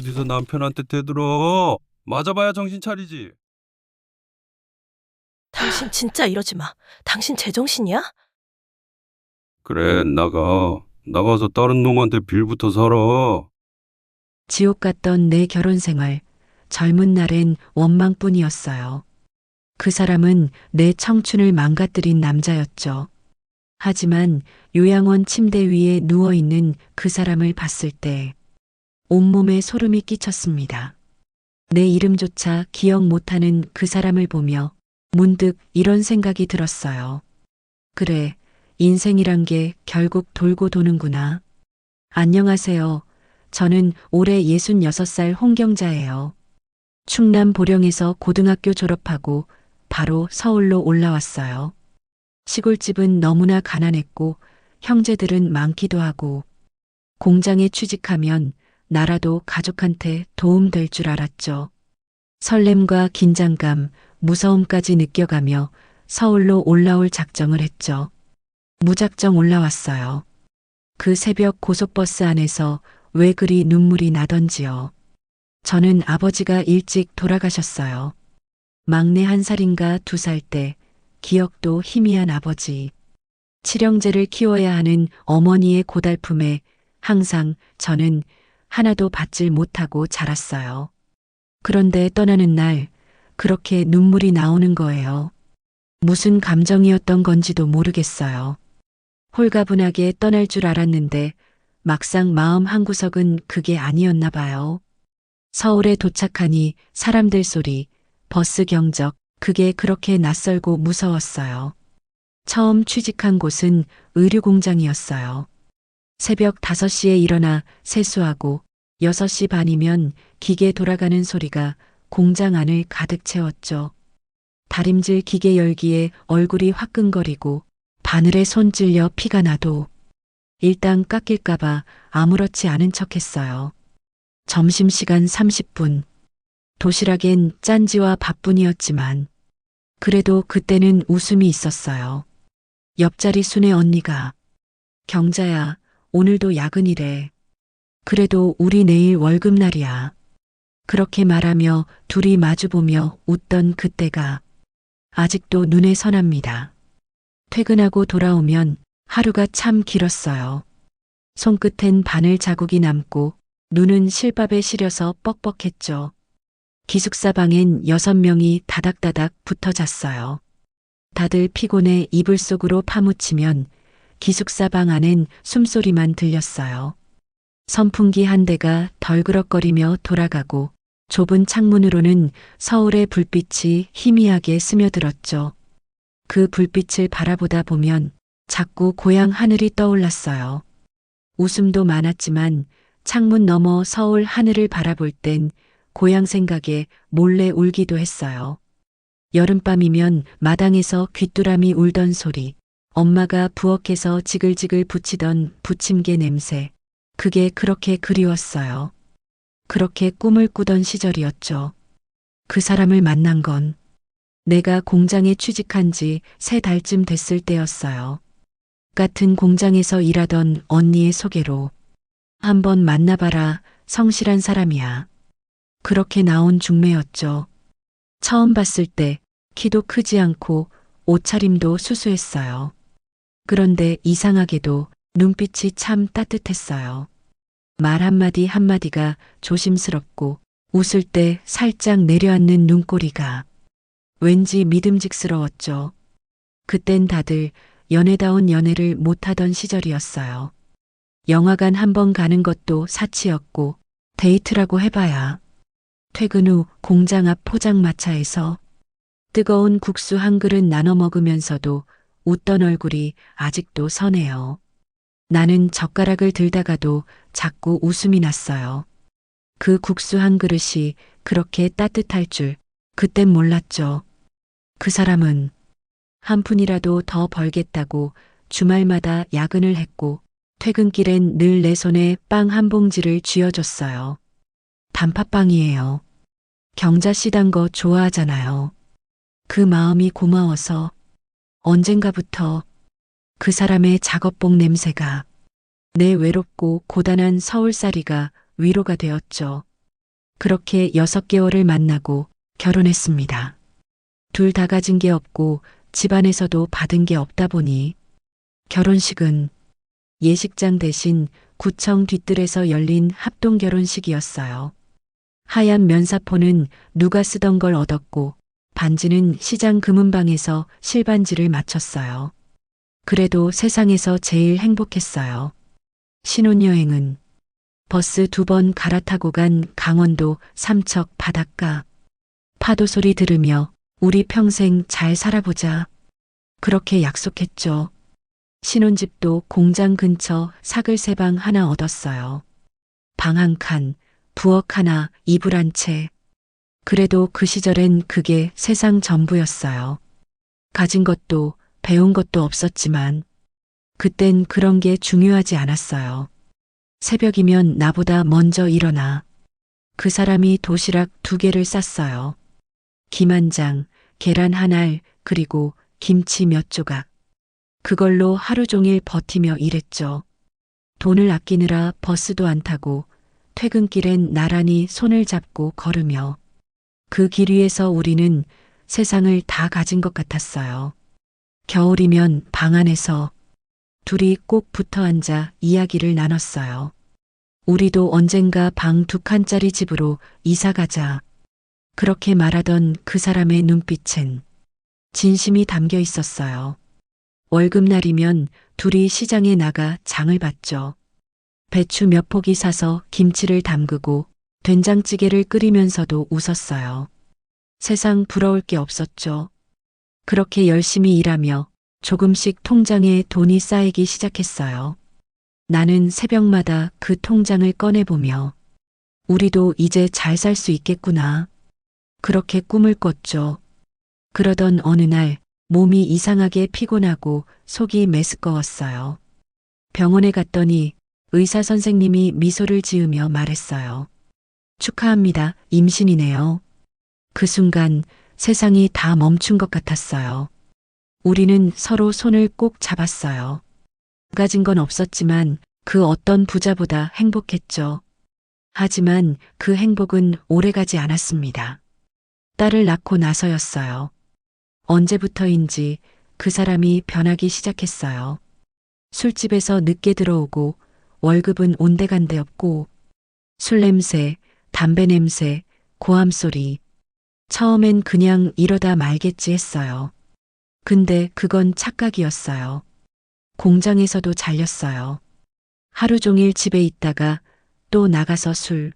어디서 남편한테 대들어? 맞아봐야 정신 차리지. 당신 진짜 이러지 마. 당신 제정신이야? 그래, 나가. 나가서 다른 놈한테 빌부터 살아. 지옥 같던 내 결혼 생활. 젊은 날엔 원망뿐이었어요. 그 사람은 내 청춘을 망가뜨린 남자였죠. 하지만 요양원 침대 위에 누워있는 그 사람을 봤을 때 온몸에 소름이 끼쳤습니다. 내 이름조차 기억 못하는 그 사람을 보며 문득 이런 생각이 들었어요. 그래, 인생이란 게 결국 돌고 도는구나. 안녕하세요. 저는 올해 66살 홍경자예요. 충남 보령에서 고등학교 졸업하고 바로 서울로 올라왔어요. 시골집은 너무나 가난했고 형제들은 많기도 하고 공장에 취직하면 나라도 가족한테 도움될 줄 알았죠. 설렘과 긴장감, 무서움까지 느껴가며 서울로 올라올 작정을 했죠. 무작정 올라왔어요. 그 새벽 고속버스 안에서 왜 그리 눈물이 나던지요. 저는 아버지가 일찍 돌아가셨어요. 막내 1살인가 2살 때 기억도 희미한 아버지. 칠형제를 키워야 하는 어머니의 고달픔에 항상 저는 하나도 받질 못하고 자랐어요. 그런데 떠나는 날 그렇게 눈물이 나오는 거예요. 무슨 감정이었던 건지도 모르겠어요. 홀가분하게 떠날 줄 알았는데 막상 마음 한구석은 그게 아니었나 봐요. 서울에 도착하니 사람들 소리, 버스 경적, 그게 그렇게 낯설고 무서웠어요. 처음 취직한 곳은 의류공장이었어요. 새벽 5시에 일어나 세수하고 6시 반이면 기계 돌아가는 소리가 공장 안을 가득 채웠죠. 다림질 기계 열기에 얼굴이 화끈거리고 바늘에 손 찔려 피가 나도 일단 깎일까봐 아무렇지 않은 척 했어요. 점심시간 30분. 도시락엔 짠지와 밥뿐이었지만 그래도 그때는 웃음이 있었어요. 옆자리 순애 언니가 경자야, 오늘도 야근이래. 그래도 우리 내일 월급날이야. 그렇게 말하며 둘이 마주보며 웃던 그때가 아직도 눈에 선합니다. 퇴근하고 돌아오면 하루가 참 길었어요. 손끝엔 바늘 자국이 남고 눈은 실밥에 시려서 뻑뻑했죠. 기숙사 방엔 6명이 다닥다닥 붙어 잤어요. 다들 피곤해 이불 속으로 파묻히면 기숙사 방 안엔 숨소리만 들렸어요. 선풍기 한 대가 덜그럭거리며 돌아가고 좁은 창문으로는 서울의 불빛이 희미하게 스며들었죠. 그 불빛을 바라보다 보면 자꾸 고향 하늘이 떠올랐어요. 웃음도 많았지만 창문 너머 서울 하늘을 바라볼 땐 고향 생각에 몰래 울기도 했어요. 여름밤이면 마당에서 귀뚜라미 울던 소리, 엄마가 부엌에서 지글지글 부치던 부침개 냄새, 그게 그렇게 그리웠어요. 그렇게 꿈을 꾸던 시절이었죠. 그 사람을 만난 건 내가 공장에 취직한 지 3달쯤 됐을 때였어요. 같은 공장에서 일하던 언니의 소개로 한번 만나봐라, 성실한 사람이야. 그렇게 나온 중매였죠. 처음 봤을 때 키도 크지 않고 옷차림도 수수했어요. 그런데 이상하게도 눈빛이 참 따뜻했어요. 말 한마디 한마디가 조심스럽고 웃을 때 살짝 내려앉는 눈꼬리가 왠지 믿음직스러웠죠. 그땐 다들 연애다운 연애를 못하던 시절이었어요. 영화관 한 번 가는 것도 사치였고 데이트라고 해봐야 퇴근 후 공장 앞 포장마차에서 뜨거운 국수 한 그릇 나눠 먹으면서도 웃던 얼굴이 아직도 선해요. 나는 젓가락을 들다가도 자꾸 웃음이 났어요. 그 국수 한 그릇이 그렇게 따뜻할 줄 그땐 몰랐죠. 그 사람은 한 푼이라도 더 벌겠다고 주말마다 야근을 했고 퇴근길엔 늘 내 손에 빵 한 봉지를 쥐어줬어요. 단팥빵이에요. 경자 씨 단 거 좋아하잖아요. 그 마음이 고마워서 언젠가부터 그 사람의 작업복 냄새가 내 외롭고 고단한 서울살이가 위로가 되었죠. 그렇게 6개월을 만나고 결혼했습니다. 둘 다 가진 게 없고 집안에서도 받은 게 없다 보니 결혼식은 예식장 대신 구청 뒤뜰에서 열린 합동 결혼식이었어요. 하얀 면사포는 누가 쓰던 걸 얻었고 반지는 시장 금은방에서 실반지를 맞췄어요. 그래도 세상에서 제일 행복했어요. 신혼여행은 버스 2번 갈아타고 간 강원도 삼척 바닷가. 파도 소리 들으며 우리 평생 잘 살아보자. 그렇게 약속했죠. 신혼집도 공장 근처 사글 3방 하나 얻었어요. 방 1칸, 부엌 하나, 이불 한 채. 그래도 그 시절엔 그게 세상 전부였어요. 가진 것도 배운 것도 없었지만 그땐 그런 게 중요하지 않았어요. 새벽이면 나보다 먼저 일어나 그 사람이 도시락 2개를 쌌어요. 김 1장, 계란 1알, 그리고 김치 몇 조각. 그걸로 하루 종일 버티며 일했죠. 돈을 아끼느라 버스도 안 타고 퇴근길엔 나란히 손을 잡고 걸으며 그 길 위에서 우리는 세상을 다 가진 것 같았어요. 겨울이면 방 안에서 둘이 꼭 붙어 앉아 이야기를 나눴어요. 우리도 언젠가 방 2칸짜리 집으로 이사 가자. 그렇게 말하던 그 사람의 눈빛엔 진심이 담겨 있었어요. 월급날이면 둘이 시장에 나가 장을 봤죠. 배추 몇 포기 사서 김치를 담그고 된장찌개를 끓이면서도 웃었어요. 세상 부러울 게 없었죠. 그렇게 열심히 일하며 조금씩 통장에 돈이 쌓이기 시작했어요. 나는 새벽마다 그 통장을 꺼내보며 우리도 이제 잘 살 수 있겠구나. 그렇게 꿈을 꿨죠. 그러던 어느 날 몸이 이상하게 피곤하고 속이 메스꺼웠어요. 병원에 갔더니 의사 선생님이 미소를 지으며 말했어요. 축하합니다. 임신이네요. 그 순간 세상이 다 멈춘 것 같았어요. 우리는 서로 손을 꼭 잡았어요. 가진 건 없었지만 그 어떤 부자보다 행복했죠. 하지만 그 행복은 오래가지 않았습니다. 딸을 낳고 나서였어요. 언제부터인지 그 사람이 변하기 시작했어요. 술집에서 늦게 들어오고 월급은 온데간데 없고 술 냄새, 담배 냄새, 고함 소리. 처음엔 그냥 이러다 말겠지 했어요. 근데 그건 착각이었어요. 공장에서도 잘렸어요. 하루 종일 집에 있다가 또 나가서 술.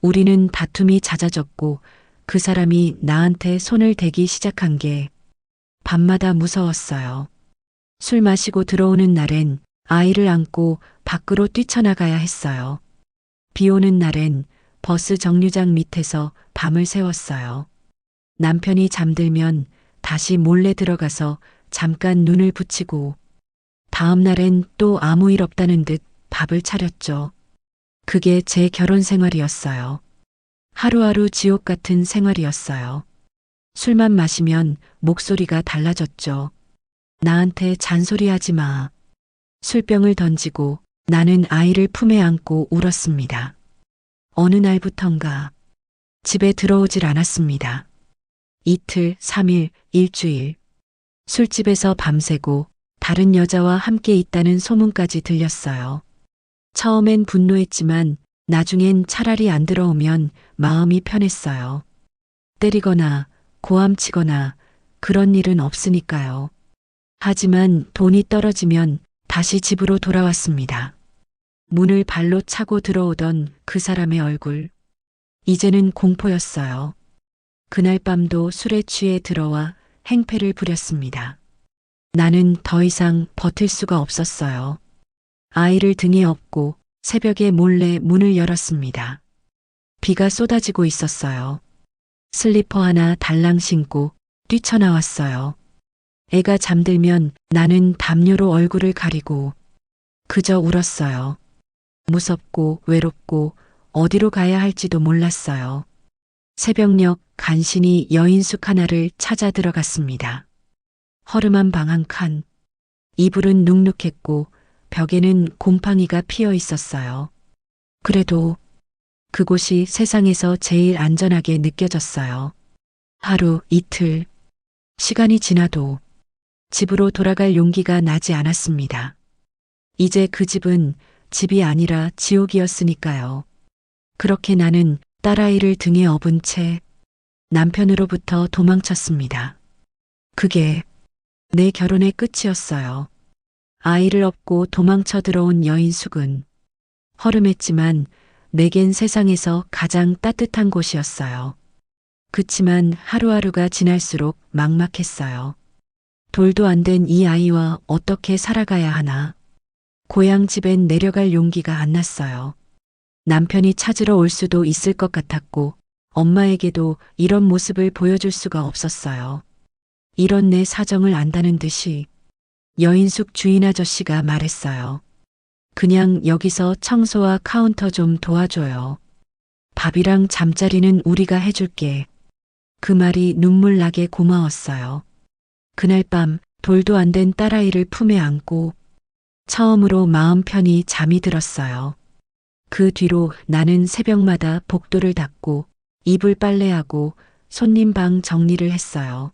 우리는 다툼이 잦아졌고 그 사람이 나한테 손을 대기 시작한 게 밤마다 무서웠어요. 술 마시고 들어오는 날엔 아이를 안고 밖으로 뛰쳐나가야 했어요. 비 오는 날엔 버스 정류장 밑에서 밤을 새웠어요. 남편이 잠들면 다시 몰래 들어가서 잠깐 눈을 붙이고 다음 날엔 또 아무 일 없다는 듯 밥을 차렸죠. 그게 제 결혼 생활이었어요. 하루하루 지옥 같은 생활이었어요. 술만 마시면 목소리가 달라졌죠. 나한테 잔소리하지 마. 술병을 던지고 나는 아이를 품에 안고 울었습니다. 어느 날부턴가 집에 들어오질 않았습니다. 이틀, 3일, 일주일. 술집에서 밤새고 다른 여자와 함께 있다는 소문까지 들렸어요. 처음엔 분노했지만 나중엔 차라리 안 들어오면 마음이 편했어요. 때리거나 고함치거나 그런 일은 없으니까요. 하지만 돈이 떨어지면 다시 집으로 돌아왔습니다. 문을 발로 차고 들어오던 그 사람의 얼굴. 이제는 공포였어요. 그날 밤도 술에 취해 들어와 행패를 부렸습니다. 나는 더 이상 버틸 수가 없었어요. 아이를 등에 업고 새벽에 몰래 문을 열었습니다. 비가 쏟아지고 있었어요. 슬리퍼 하나 달랑 신고 뛰쳐나왔어요. 애가 잠들면 나는 담요로 얼굴을 가리고 그저 울었어요. 무섭고 외롭고 어디로 가야 할지도 몰랐어요. 새벽녘 간신히 여인숙 하나를 찾아 들어갔습니다. 허름한 방 1칸. 이불은 눅눅했고 벽에는 곰팡이가 피어 있었어요. 그래도 그곳이 세상에서 제일 안전하게 느껴졌어요. 하루, 이틀, 시간이 지나도 집으로 돌아갈 용기가 나지 않았습니다. 이제 그 집은 집이 아니라 지옥이었으니까요. 그렇게 나는 딸아이를 등에 업은 채 남편으로부터 도망쳤습니다. 그게 내 결혼의 끝이었어요. 아이를 업고 도망쳐 들어온 여인숙은 허름했지만 내겐 세상에서 가장 따뜻한 곳이었어요. 그치만 하루하루가 지날수록 막막했어요. 돌도 안 된 이 아이와 어떻게 살아가야 하나. 고향 집엔 내려갈 용기가 안 났어요. 남편이 찾으러 올 수도 있을 것 같았고 엄마에게도 이런 모습을 보여줄 수가 없었어요. 이런 내 사정을 안다는 듯이 여인숙 주인 아저씨가 말했어요. 그냥 여기서 청소와 카운터 좀 도와줘요. 밥이랑 잠자리는 우리가 해줄게. 그 말이 눈물 나게 고마웠어요. 그날 밤 돌도 안 된 딸아이를 품에 안고 처음으로 마음 편히 잠이 들었어요. 그 뒤로 나는 새벽마다 복도를 닦고 이불 빨래하고 손님 방 정리를 했어요.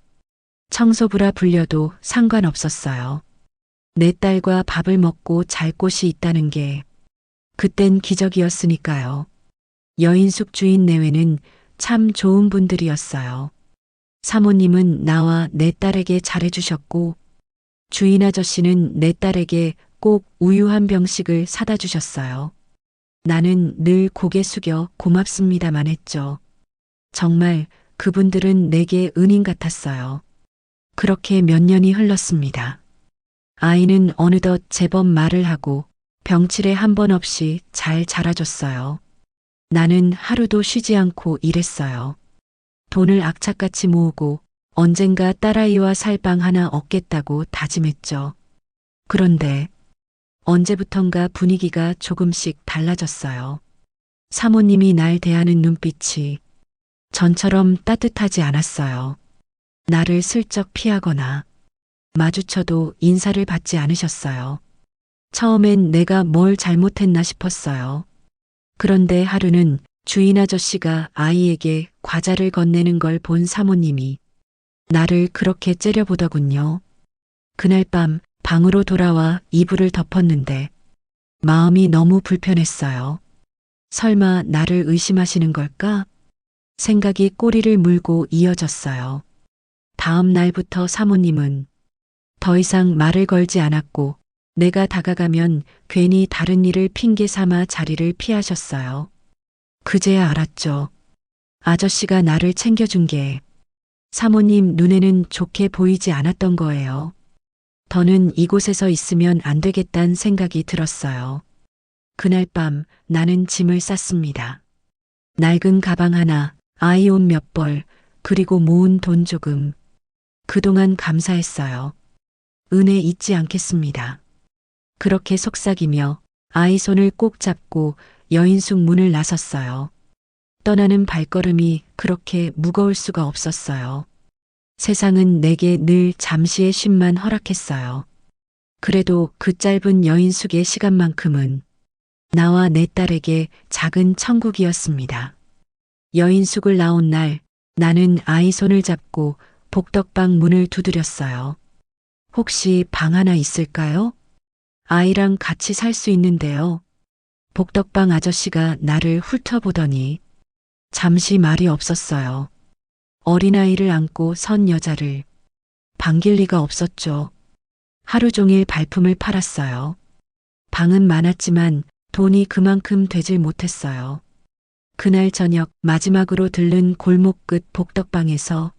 청소부라 불려도 상관없었어요. 내 딸과 밥을 먹고 잘 곳이 있다는 게 그땐 기적이었으니까요. 여인숙 주인 내외는 참 좋은 분들이었어요. 사모님은 나와 내 딸에게 잘해주셨고 주인 아저씨는 내 딸에게 꼭 우유 한 병씩을 사다 주셨어요. 나는 늘 고개 숙여 고맙습니다만 했죠. 정말 그분들은 내게 은인 같았어요. 그렇게 몇 년이 흘렀습니다. 아이는 어느덧 제법 말을 하고 병치레 한 번 없이 잘 자라줬어요. 나는 하루도 쉬지 않고 일했어요. 돈을 악착같이 모으고 언젠가 딸아이와 살 방 하나 얻겠다고 다짐했죠. 그런데 언제부턴가 분위기가 조금씩 달라졌어요. 사모님이 날 대하는 눈빛이 전처럼 따뜻하지 않았어요. 나를 슬쩍 피하거나 마주쳐도 인사를 받지 않으셨어요. 처음엔 내가 뭘 잘못했나 싶었어요. 그런데 하루는 주인 아저씨가 아이에게 과자를 건네는 걸 본 사모님이 나를 그렇게 째려보더군요. 그날 밤 방으로 돌아와 이불을 덮었는데 마음이 너무 불편했어요. 설마 나를 의심하시는 걸까? 생각이 꼬리를 물고 이어졌어요. 다음 날부터 사모님은 더 이상 말을 걸지 않았고 내가 다가가면 괜히 다른 일을 핑계 삼아 자리를 피하셨어요. 그제야 알았죠. 아저씨가 나를 챙겨준 게 사모님 눈에는 좋게 보이지 않았던 거예요. 더는 이곳에서 있으면 안 되겠다는 생각이 들었어요. 그날 밤 나는 짐을 쌌습니다. 낡은 가방 하나, 아이 옷 몇 벌, 그리고 모은 돈 조금. 그동안 감사했어요. 은혜 잊지 않겠습니다. 그렇게 속삭이며 아이 손을 꼭 잡고 여인숙 문을 나섰어요. 떠나는 발걸음이 그렇게 무거울 수가 없었어요. 세상은 내게 늘 잠시의 쉼만 허락했어요. 그래도 그 짧은 여인숙의 시간만큼은 나와 내 딸에게 작은 천국이었습니다. 여인숙을 낳은 날 나는 아이 손을 잡고 복덕방 문을 두드렸어요. 혹시 방 하나 있을까요? 아이랑 같이 살 수 있는데요. 복덕방 아저씨가 나를 훑어보더니 잠시 말이 없었어요. 어린아이를 안고 선 여자를 반길 리가 없었죠. 하루 종일 발품을 팔았어요. 방은 많았지만 돈이 그만큼 되질 못했어요. 그날 저녁 마지막으로 들른 골목 끝 복덕방에서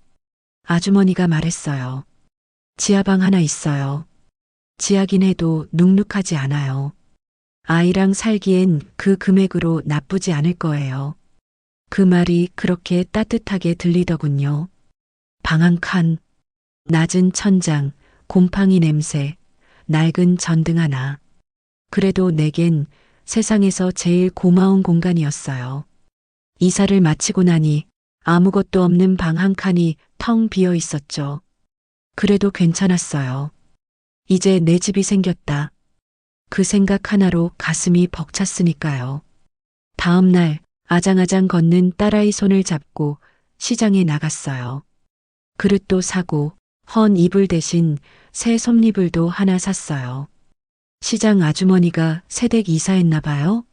아주머니가 말했어요. 지하방 하나 있어요. 지하긴 해도 눅눅하지 않아요. 아이랑 살기엔 그 금액으로 나쁘지 않을 거예요. 그 말이 그렇게 따뜻하게 들리더군요. 방 한 칸, 낮은 천장, 곰팡이 냄새, 낡은 전등 하나. 그래도 내겐 세상에서 제일 고마운 공간이었어요. 이사를 마치고 나니 아무것도 없는 방 한 칸이 텅 비어 있었죠. 그래도 괜찮았어요. 이제 내 집이 생겼다. 그 생각 하나로 가슴이 벅찼으니까요. 다음 날 아장아장 걷는 딸아이 손을 잡고 시장에 나갔어요. 그릇도 사고 헌 이불 대신 새 솜이불도 하나 샀어요. 시장 아주머니가 새댁 이사했나 봐요?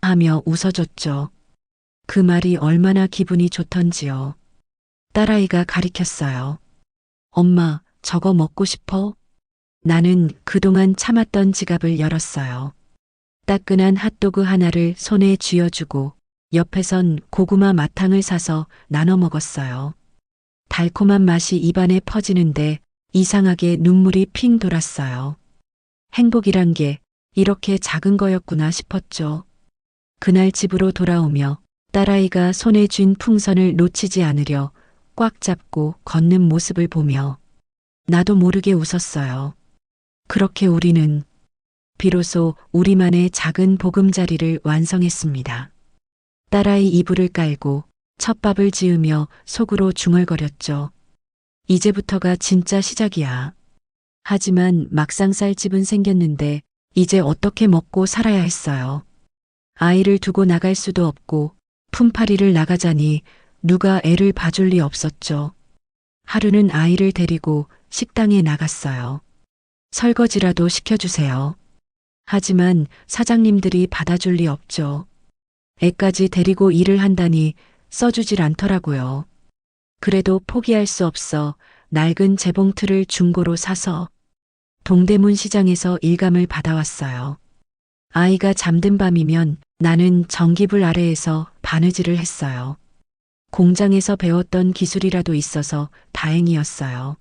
하며 웃어줬죠. 그 말이 얼마나 기분이 좋던지요. 딸아이가 가리켰어요. 엄마, 저거 먹고 싶어? 나는 그동안 참았던 지갑을 열었어요. 따끈한 핫도그 하나를 손에 쥐어주고 옆에선 고구마 마탕을 사서 나눠 먹었어요. 달콤한 맛이 입안에 퍼지는데 이상하게 눈물이 핑 돌았어요. 행복이란 게 이렇게 작은 거였구나 싶었죠. 그날 집으로 돌아오며 딸아이가 손에 쥔 풍선을 놓치지 않으려 꽉 잡고 걷는 모습을 보며 나도 모르게 웃었어요. 그렇게 우리는 비로소 우리만의 작은 보금자리를 완성했습니다. 딸아이 이불을 깔고 첫 밥을 지으며 속으로 중얼거렸죠. 이제부터가 진짜 시작이야. 하지만 막상 살 집은 생겼는데 이제 어떻게 먹고 살아야 했어요. 아이를 두고 나갈 수도 없고 품팔이를 나가자니 누가 애를 봐줄 리 없었죠. 하루는 아이를 데리고 식당에 나갔어요. 설거지라도 시켜주세요. 하지만 사장님들이 받아줄 리 없죠. 애까지 데리고 일을 한다니 써주질 않더라고요. 그래도 포기할 수 없어 낡은 재봉틀을 중고로 사서 동대문 시장에서 일감을 받아왔어요. 아이가 잠든 밤이면 나는 전기불 아래에서 바느질을 했어요. 공장에서 배웠던 기술이라도 있어서 다행이었어요.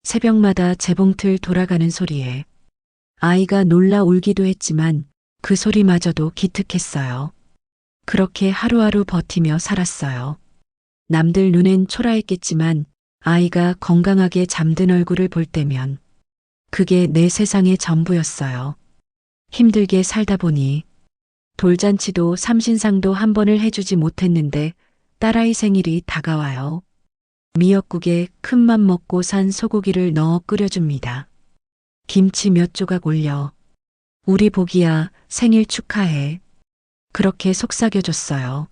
새벽마다 재봉틀 돌아가는 소리에 아이가 놀라 울기도 했지만 그 소리마저도 기특했어요. 그렇게 하루하루 버티며 살았어요. 남들 눈엔 초라했겠지만 아이가 건강하게 잠든 얼굴을 볼 때면 그게 내 세상의 전부였어요. 힘들게 살다 보니 돌잔치도 삼신상도 한 번을 해주지 못했는데 딸아이 생일이 다가와요. 미역국에 큰맘 먹고 산 소고기를 넣어 끓여줍니다. 김치 몇 조각 올려 우리 복이야 생일 축하해. 그렇게 속삭여줬어요.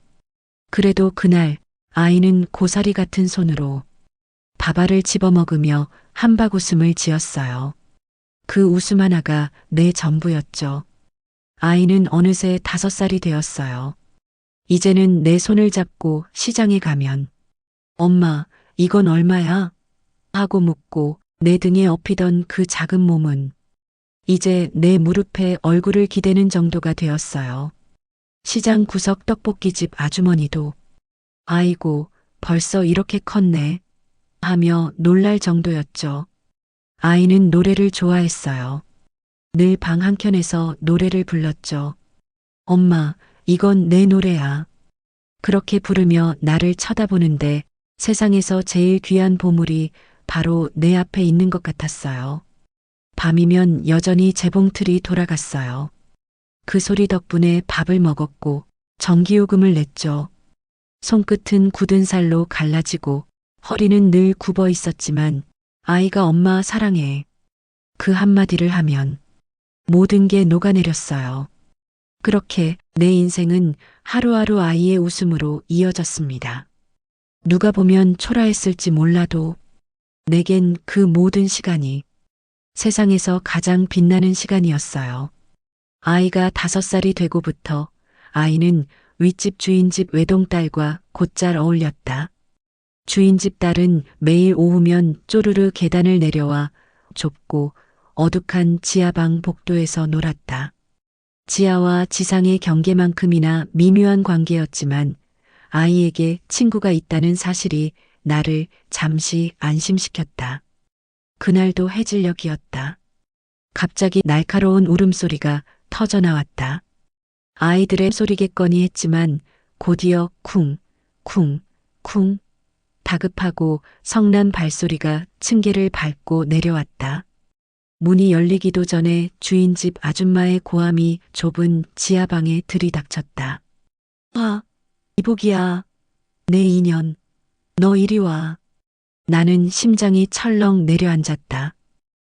그래도 그날 아이는 고사리 같은 손으로 밥알을 집어먹으며 한박 웃음을 지었어요. 그 웃음 하나가 내 전부였죠. 아이는 어느새 5살이 되었어요. 이제는 내 손을 잡고 시장에 가면 엄마, 이건 얼마야? 하고 묻고 내 등에 엎이던 그 작은 몸은 이제 내 무릎에 얼굴을 기대는 정도가 되었어요. 시장 구석 떡볶이집 아주머니도 아이고, 벌써 이렇게 컸네 하며 놀랄 정도였죠. 아이는 노래를 좋아했어요. 늘 방 한켠에서 노래를 불렀죠. 엄마, 이건 내 노래야. 그렇게 부르며 나를 쳐다보는데 세상에서 제일 귀한 보물이 바로 내 앞에 있는 것 같았어요. 밤이면 여전히 재봉틀이 돌아갔어요. 그 소리 덕분에 밥을 먹었고 전기요금을 냈죠. 손끝은 굳은 살로 갈라지고 허리는 늘 굽어 있었지만 아이가 엄마 사랑해. 그 한마디를 하면 모든 게 녹아내렸어요. 그렇게 내 인생은 하루하루 아이의 웃음으로 이어졌습니다. 누가 보면 초라했을지 몰라도 내겐 그 모든 시간이 세상에서 가장 빛나는 시간이었어요. 아이가 5살이 되고부터 아이는 윗집 주인집 외동딸과 곧잘 어울렸다. 주인집 딸은 매일 오후면 쪼르르 계단을 내려와 좁고 어둑한 지하방 복도에서 놀았다. 지하와 지상의 경계만큼이나 미묘한 관계였지만 아이에게 친구가 있다는 사실이 나를 잠시 안심시켰다. 그날도 해질녘이었다. 갑자기 날카로운 울음소리가 터져나왔다. 아이들의 소리겠거니 했지만 곧이어 쿵, 쿵, 쿵 다급하고 성난 발소리가 층계를 밟고 내려왔다. 문이 열리기도 전에 주인집 아줌마의 고함이 좁은 지하방에 들이닥쳤다. 아, 이복이야. 내 인연. 너 이리 와. 나는 심장이 철렁 내려앉았다.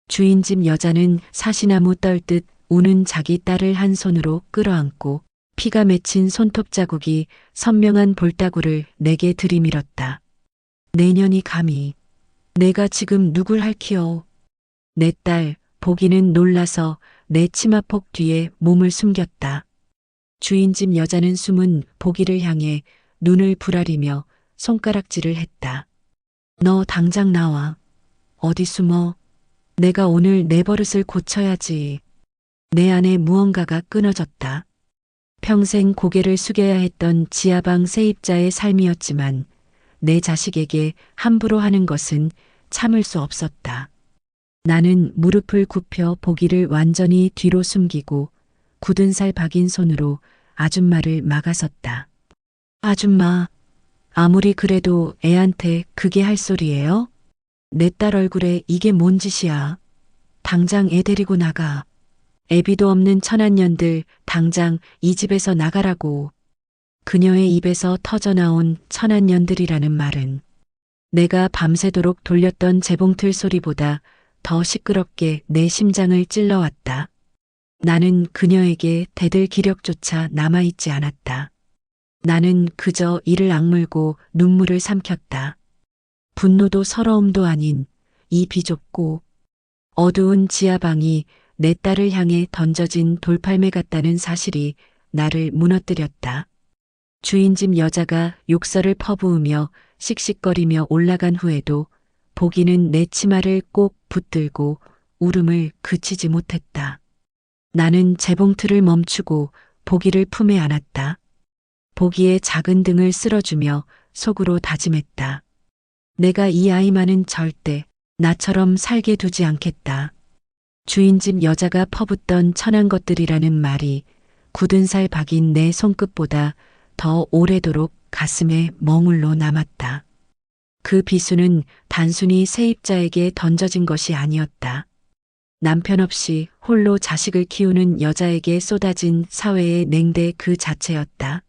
주인집 여자는 사시나무 떨듯 우는 자기 딸을 한 손으로 끌어안고 피가 맺힌 손톱 자국이 선명한 볼따구를 내게 들이밀었다. 내년이 감히 내가 지금 누굴 할키요. 내 딸 보기는 놀라서 내 치마폭 뒤에 몸을 숨겼다. 주인집 여자는 숨은 보기를 향해 눈을 부라리며 손가락질을 했다. 너 당장 나와. 어디 숨어? 내가 오늘 내 버릇을 고쳐야지. 내 안에 무언가가 끊어졌다. 평생 고개를 숙여야 했던 지하방 세입자의 삶이었지만 내 자식에게 함부로 하는 것은 참을 수 없었다. 나는 무릎을 굽혀 보기를 완전히 뒤로 숨기고 굳은 살 박인 손으로 아줌마를 막아섰다. 아줌마, 아무리 그래도 애한테 그게 할 소리예요? 내 딸 얼굴에 이게 뭔 짓이야? 당장 애 데리고 나가. 애비도 없는 천한년들 당장 이 집에서 나가라고. 그녀의 입에서 터져나온 천한년들이라는 말은 내가 밤새도록 돌렸던 재봉틀 소리보다 더 시끄럽게 내 심장을 찔러왔다. 나는 그녀에게 대들 기력조차 남아있지 않았다. 나는 그저 이를 악물고 눈물을 삼켰다. 분노도 서러움도 아닌 이 비좁고 어두운 지하방이 내 딸을 향해 던져진 돌팔매 같다는 사실이 나를 무너뜨렸다. 주인집 여자가 욕설을 퍼부으며 씩씩거리며 올라간 후에도 보기는 내 치마를 꼭 붙들고 울음을 그치지 못했다. 나는 재봉틀을 멈추고 보기를 품에 안았다. 보기의 작은 등을 쓸어주며 속으로 다짐했다. 내가 이 아이만은 절대 나처럼 살게 두지 않겠다. 주인집 여자가 퍼붓던 천한 것들이라는 말이 굳은 살 박인 내 손끝보다 더 오래도록 가슴에 멍울로 남았다. 그 비수는 단순히 세입자에게 던져진 것이 아니었다. 남편 없이 홀로 자식을 키우는 여자에게 쏟아진 사회의 냉대 그 자체였다.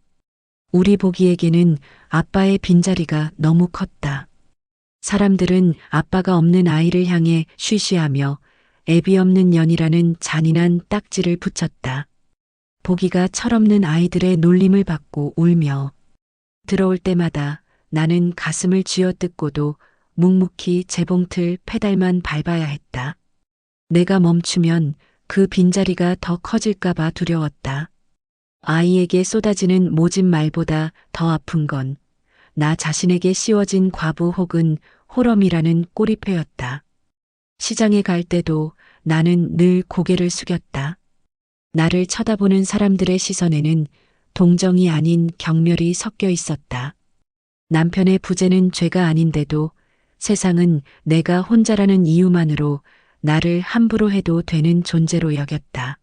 우리 보기에게는 아빠의 빈자리가 너무 컸다. 사람들은 아빠가 없는 아이를 향해 쉬쉬하며 애비 없는 년이라는 잔인한 딱지를 붙였다. 보기가 철없는 아이들의 놀림을 받고 울며 들어올 때마다 나는 가슴을 쥐어뜯고도 묵묵히 재봉틀 페달만 밟아야 했다. 내가 멈추면 그 빈자리가 더 커질까봐 두려웠다. 아이에게 쏟아지는 모진 말보다 더 아픈 건 나 자신에게 씌워진 과부 혹은 호럼이라는 꼬리표였다. 시장에 갈 때도 나는 늘 고개를 숙였다. 나를 쳐다보는 사람들의 시선에는 동정이 아닌 경멸이 섞여 있었다. 남편의 부재는 죄가 아닌데도 세상은 내가 혼자라는 이유만으로 나를 함부로 해도 되는 존재로 여겼다.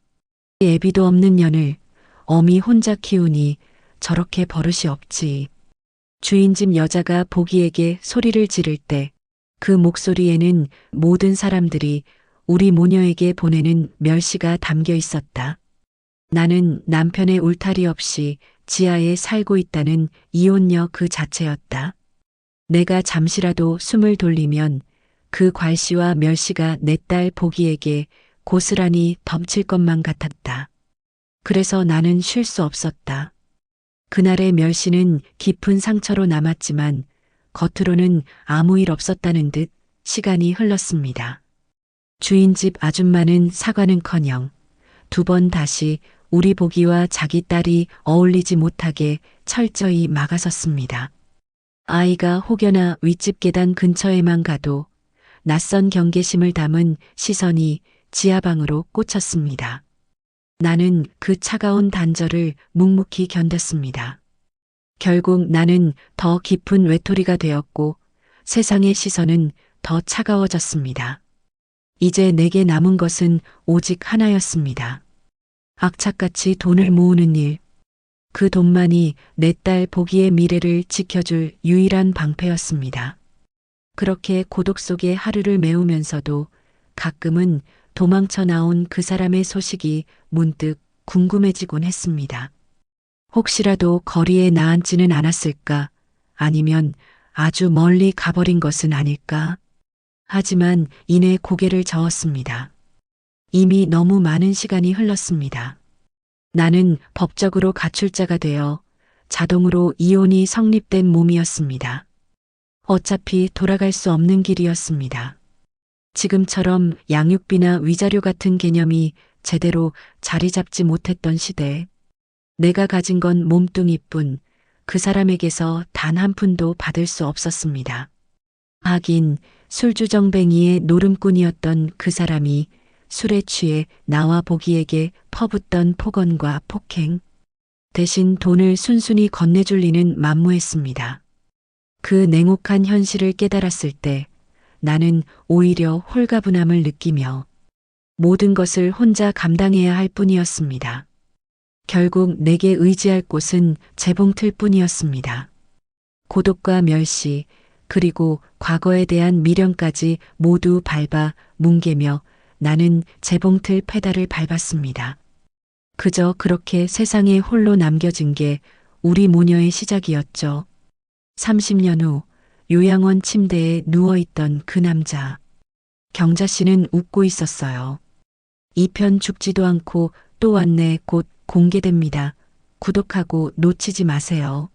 애비도 없는 년을 어미 혼자 키우니 저렇게 버릇이 없지. 주인집 여자가 보기에게 소리를 지를 때 그 목소리에는 모든 사람들이 우리 모녀에게 보내는 멸시가 담겨 있었다. 나는 남편의 울타리 없이 지하에 살고 있다는 이혼녀 그 자체였다. 내가 잠시라도 숨을 돌리면 그 괄시와 멸시가 내 딸 보기에게 고스란히 덮칠 것만 같았다. 그래서 나는 쉴 수 없었다. 그날의 멸시는 깊은 상처로 남았지만 겉으로는 아무 일 없었다는 듯 시간이 흘렀습니다. 주인집 아줌마는 사과는커녕 2번 다시 우리 보기와 자기 딸이 어울리지 못하게 철저히 막아섰습니다. 아이가 혹여나 윗집 계단 근처에만 가도 낯선 경계심을 담은 시선이 지하방으로 꽂혔습니다. 나는 그 차가운 단절을 묵묵히 견뎠습니다. 결국 나는 더 깊은 외톨이가 되었고 세상의 시선은 더 차가워졌습니다. 이제 내게 남은 것은 오직 하나였습니다. 악착같이 돈을 모으는 일. 그 돈만이 내 딸 보기의 미래를 지켜줄 유일한 방패였습니다. 그렇게 고독 속의 하루를 메우면서도 가끔은 도망쳐 나온 그 사람의 소식이 문득 궁금해지곤 했습니다. 혹시라도 거리에 나앉지는 않았을까? 아니면 아주 멀리 가버린 것은 아닐까? 하지만 이내 고개를 저었습니다. 이미 너무 많은 시간이 흘렀습니다. 나는 법적으로 가출자가 되어 자동으로 이혼이 성립된 몸이었습니다. 어차피 돌아갈 수 없는 길이었습니다. 지금처럼 양육비나 위자료 같은 개념이 제대로 자리 잡지 못했던 시대, 내가 가진 건 몸뚱이뿐 그 사람에게서 단 한 푼도 받을 수 없었습니다. 하긴 술주정뱅이의 노름꾼이었던 그 사람이 술에 취해 나와 보기에게 퍼붓던 폭언과 폭행, 대신 돈을 순순히 건네줄 리는 만무했습니다. 그 냉혹한 현실을 깨달았을 때 나는 오히려 홀가분함을 느끼며 모든 것을 혼자 감당해야 할 뿐이었습니다. 결국 내게 의지할 곳은 재봉틀 뿐이었습니다. 고독과 멸시, 그리고 과거에 대한 미련까지 모두 밟아 뭉개며 나는 재봉틀 페달을 밟았습니다. 그저 그렇게 세상에 홀로 남겨진 게 우리 모녀의 시작이었죠. 30년 후 요양원 침대에 누워있던 그 남자. 경자 씨는 웃고 있었어요. 이 편 죽지도 않고 또 왔네 곧 공개됩니다. 구독하고 놓치지 마세요.